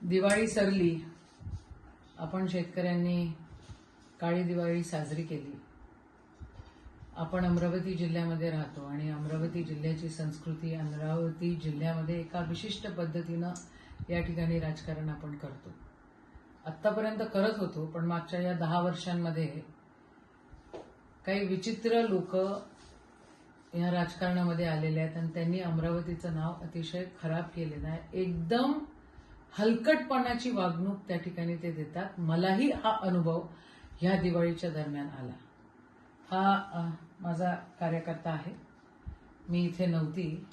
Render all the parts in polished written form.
दिवाळी सरली, आपण शेतकऱ्यांनी काळी दिवाळी साजरी केली. आपण अमरावती जिल्ह्यामध्ये राहतो आणि अमरावती जिल्ह्याची संस्कृती, अमरावती जिल्ह्यामध्ये एका विशिष्ट पद्धतीनं या ठिकाणी राजकारण आपण करतो. आत्तापर्यंत करत होतो, पण मागच्या या 10 वर्षांमध्ये काही विचित्र लोक या राजकारणामध्ये आलेले आहेत आणि त्यांनी अमरावतीचं नाव अतिशय खराब केलेलं आहे. एकदम हलकटपणाची वागणूक त्या ठिकाणी ते देतात. मलाही हा अनुभव ह्या दिवाळीच्या दरम्यान आला. हा माझा कार्यकर्ता आहे. मी इथे नव्हती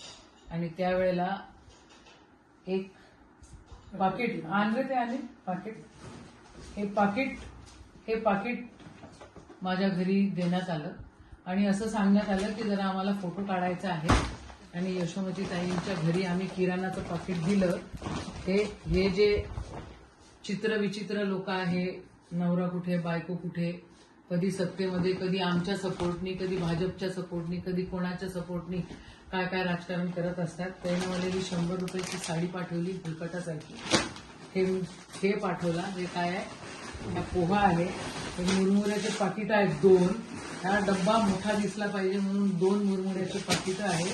आणि त्यावेळेला एक पाकिट हे पाकिट माझ्या घरी देण्यात आलं आणि असं सांगण्यात आलं की जरा आम्हाला फोटो काढायचा आहे आणि यशोमती ताईंच्या घरी आम्ही किराणाचं पाकिट दिलं. हे जे चित्रविचित्र लोक आहे, नवरा कुठे बायको कुठे, कधी सत्तेमध्ये, कधी आमच्या सपोर्टनी, कधी भाजपच्या सपोर्टनी, कधी कोणाच्या सपोर्टनी काय काय राजकारण करत असतात. त्याने मला 100 रुपयाची साडी पाठवली फुलकटासारखी. हे पाठवला. हे काय आहे? हा पोहा आहे. हे मुरमुऱ्याचे पाकिट आहेत 2. हा डब्बा मोठा दिसला पाहिजे म्हणून 2 मुरमुऱ्याचे पाकिट आहे.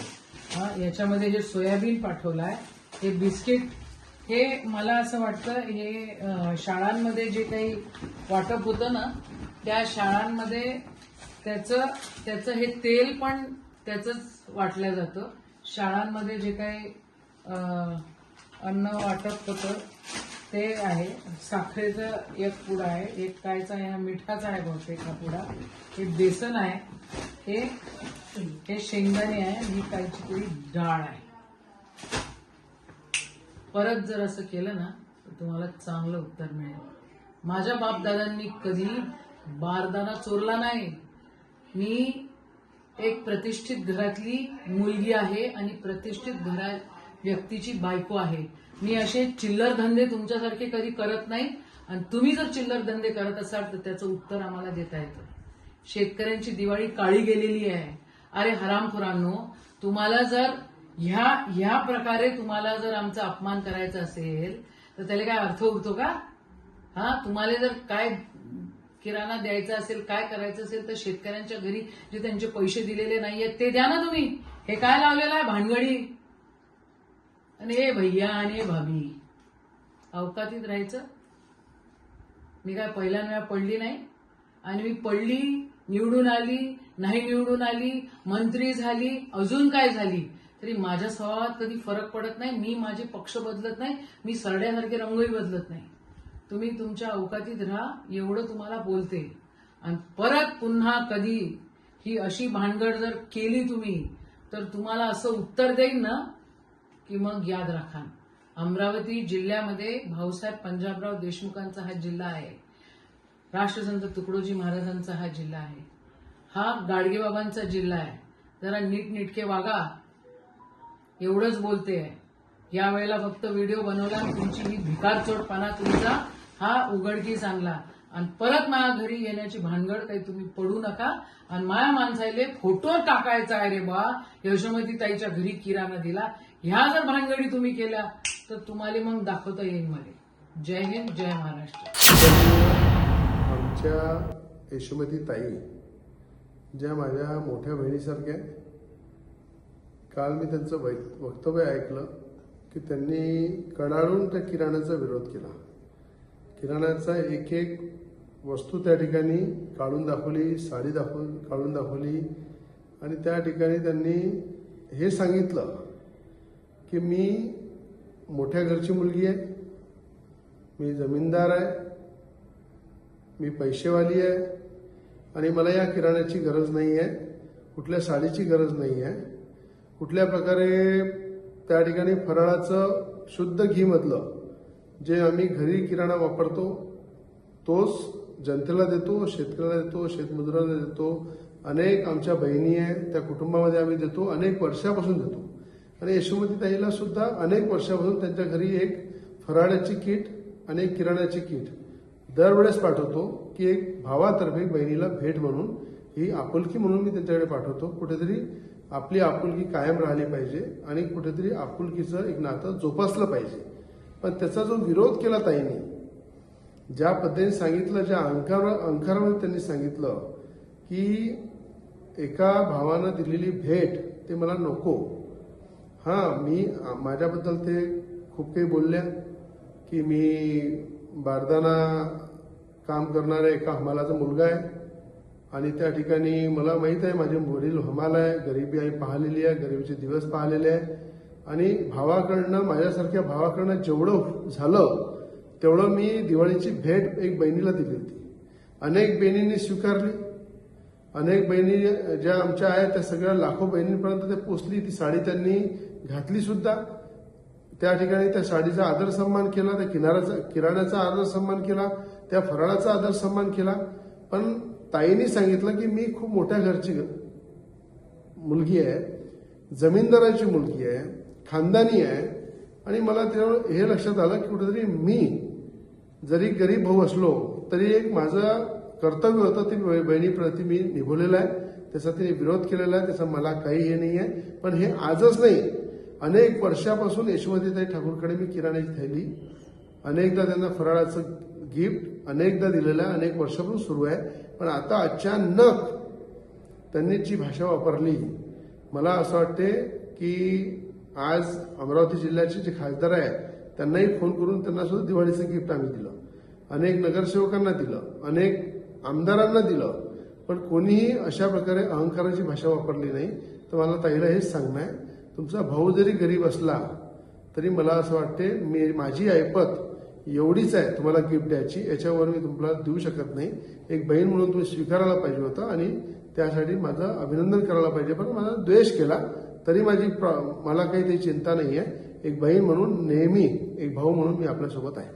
याच्यामध्ये हे सोयाबीन पाठवलाय. हे बिस्किट. हे मला असं वाटतं हे शाळांमध्ये जे काही वाटप होतं ना, त्या शाळांमध्ये त्याचं हे तेल पण त्याचंच वाटलं जातं. शाळांमध्ये जे काही अन्न वाटप होतं ते आहे. साखरेचं एक पुडा आहे, एक कायचा आहे, मिठाचा आहे बहुतेक हा पुडा. हे बेसन आहे, हे शेंगदाणे आहे, ही कायची तरी डाळ आहे. परत जर असं केलं ना तर तुम्हाला चांगलं उत्तर मिळेल. माझ्या बापदादांनी कधी बारदाना चोरला नाही. मी एक प्रतिष्ठित घरातली मुलगी आहे आणि प्रतिष्ठित व्यक्तीची बायको आहे. मी असे चिल्लर धंदे तुमच्यासारखे कधी करत नाही आणि तुम्ही जर चिल्लर धंदे करत असाल तर त्याचं उत्तर आम्हाला देता येतं. शेतकऱ्यांची दिवाळी काळी गेलेली आहे. अरे हरामखोरांनो, तुम्हाला जर ह्या प्रकारे तुम्हाला जर आमचा अपमान करायचा असेल तर त्याला काय अर्थ उरतो का? तुम्हाला जर काय किराणा द्यायचा असेल, काय करायचं असेल तर शेतकऱ्यांच्या घरी जे त्यांचे पैसे दिलेले नाहीयेत ते द्या ना तुम्ही. हे काय लावलेलं आहे भानगडी? आणि ए भैया आणि भाभी, अवकातीत राहायचं. मी काय पहिल्यांदा पडली नाही आणि मी पडली, निवडून आली, नाही निवडून आली, मंत्री झाली, अजून काय झाली तरी माझ्या स्वभावात कधी फरक पडत नाही. मी माझे पक्ष बदलत नाही. मी सरड्यासारखे रंगही बदलत नाही. तुम्ही तुमच्या अवकातीत राहा एवढं तुम्हाला बोलते. आणि परत पुन्हा कधी ही अशी भानगड जर केली तुम्ही तर तुम्हाला असं उत्तर देईन ना की मग याद राखा. अमरावती जिल्ह्यामध्ये भाऊसाहेब पंजाबराव देशमुखांचा हा जिल्हा आहे. राष्ट्रसंत तुकडोजी महाराजांचा हा जिल्हा आहे. हा गाडगेबाबांचा जिल्हा आहे. जरा नीटनेटके वागा एवढंच बोलते आहे. या वेळेला फक्त व्हिडिओ बनवला, तुमची ही भिकारचोटपणा तुमचा हा उघडकीस आणला आणि परत माझ्या घरी येण्याची भानगड काही तुम्ही पडू नका. आणि माया माणसाले फोटो टाकायचा आहे रे बा, यशोमती ताईच्या घरी किराणा दिला. ह्या जर भानगडी तुम्ही केल्या तर तुम्हाला मग दाखवता येईल मला. जय हिंद, जय महाराष्ट्र. आमच्या यशोमती ताई ज्या माझ्या मोठ्या बहिणीसारख्या आहेत. काल मी त्यांचं वक्तव्य ऐकलं की त्यांनी कडाडून त्या किराण्याचा विरोध केला. किराण्याचा एक एक वस्तू त्या ठिकाणी काढून दाखवली, साडी काढून दाखवली आणि त्या ठिकाणी त्यांनी हे सांगितलं की मी मोठ्या घरची मुलगी आहे, मी जमीनदार आहे, मी पैसेवाली आहे आणि मला या किराण्याची गरज नाही आहे, कुठल्या साडीची गरज नाही आहे. कुठल्या प्रकारे त्या ठिकाणी फराळाचं शुद्ध घीमधलं जे आम्ही घरी किराणा वापरतो तोच जनतेला देतो, शेतकऱ्याला देतो, शेतमजुराला देतो. अनेक आमच्या बहिणी आहेत त्या कुटुंबामध्ये आम्ही देतो, अनेक वर्षापासून देतो. आणि यशोमती ताईला सुद्धा अनेक वर्षापासून त्यांच्या घरी एक फराळाची किट आणि एक किराण्याची किट दरवेळेस पाठवतो की एक भावातर्फे बहिणीला भेट म्हणून, ही आपुलकी म्हणून मी त्यांच्याकडे पाठवतो. कुठेतरी आपली आपुलकी कायम राहिली पाहिजे आणि कुठेतरी आपुलकीचं एक नातं जोपासलं पाहिजे. पण त्याचा जो विरोध केला ताईंनी, ज्या पद्धतीने सांगितलं, ज्या अंकारामध्ये त्यांनी सांगितलं की एका भावानं दिलेली भेट ते मला नको. मी माझ्याबद्दल ते खूप काही बोलल्या की मी बारदाना काम करणाऱ्या एका हमालाचा मुलगा आहे आणि त्या ठिकाणी मला माहित आहे माझे वडील हमाल आहे, गरिबी आई पाहिलेली आहे, गरिबीचे दिवस पाहिलेले आहे आणि भावाकडनं, माझ्यासारख्या भावाकडनं जेवढं झालं तेवढं मी दिवाळीची भेट एक बहिणीला दिली होती. अनेक बहिणींनी स्वीकारली, अनेक बहिणी ज्या आमच्या आहेत त्या सगळ्या लाखो बहिणींपर्यंत ते पोचली. ती साडी त्यांनी घातली सुद्धा. त्या ठिकाणी त्या साडीचा आदर सन्मान केला, त्या किराण्याचा आदर सन्मान केला, त्या फराळाचा आदर सन्मान केला. पण ताईंनी सांगितलं की मी खूप मोठ्या घरची मुलगी आहे, जमीनदाराची मुलगी आहे, खानदानी आहे आणि मला तेव्हा हे लक्षात आलं की कुठेतरी मी जरी गरीब भाऊ असलो तरी एक माझं कर्तव्य होतं ते बहिणीप्रती मी निभवलेलं आहे. त्याचा तिने विरोध केलेला आहे, त्याचा मला काही हे नाही आहे. पण हे आजच नाही, अनेक वर्षापासून यशोमतीताई ठाकूरकडे मी किराण्याची थैली, अनेकदा त्यांना फराळाचं गिफ्ट अनेकदा दिलेलं आहे, अनेक वर्षापासून सुरू आहे. पण आता अचानक त्यांनी जी भाषा वापरली, मला असं वाटते की आज अमरावती जिल्ह्याचे जे खासदार आहे त्यांनाही फोन करून त्यांना सुद्धा दिवाळीचं गिफ्ट आम्ही दिलं, अनेक नगरसेवकांना दिलं, अनेक आमदारांना दिलं. पण कोणीही अशा प्रकारे अहंकाराची भाषा वापरली नाही. तर मला ताईला हेच सांगणं आहे, तुमचा भाऊ जरी गरीब असला तरी मला असं वाटते माझी ऐपत एवढीच आहे तुम्हाला गिफ्ट द्यायची, याच्यावर मी तुम्हाला देऊ शकत नाही. एक बहीण म्हणून तुम्ही स्वीकारायला पाहिजे होतं आणि त्यासाठी माझं अभिनंदन करायला पाहिजे. पण माझा द्वेष केला तरी मला काही चिंता नाही आहे. एक बहीण म्हणून नेहमी, एक भाऊ म्हणून मी आपल्यासोबत आहे.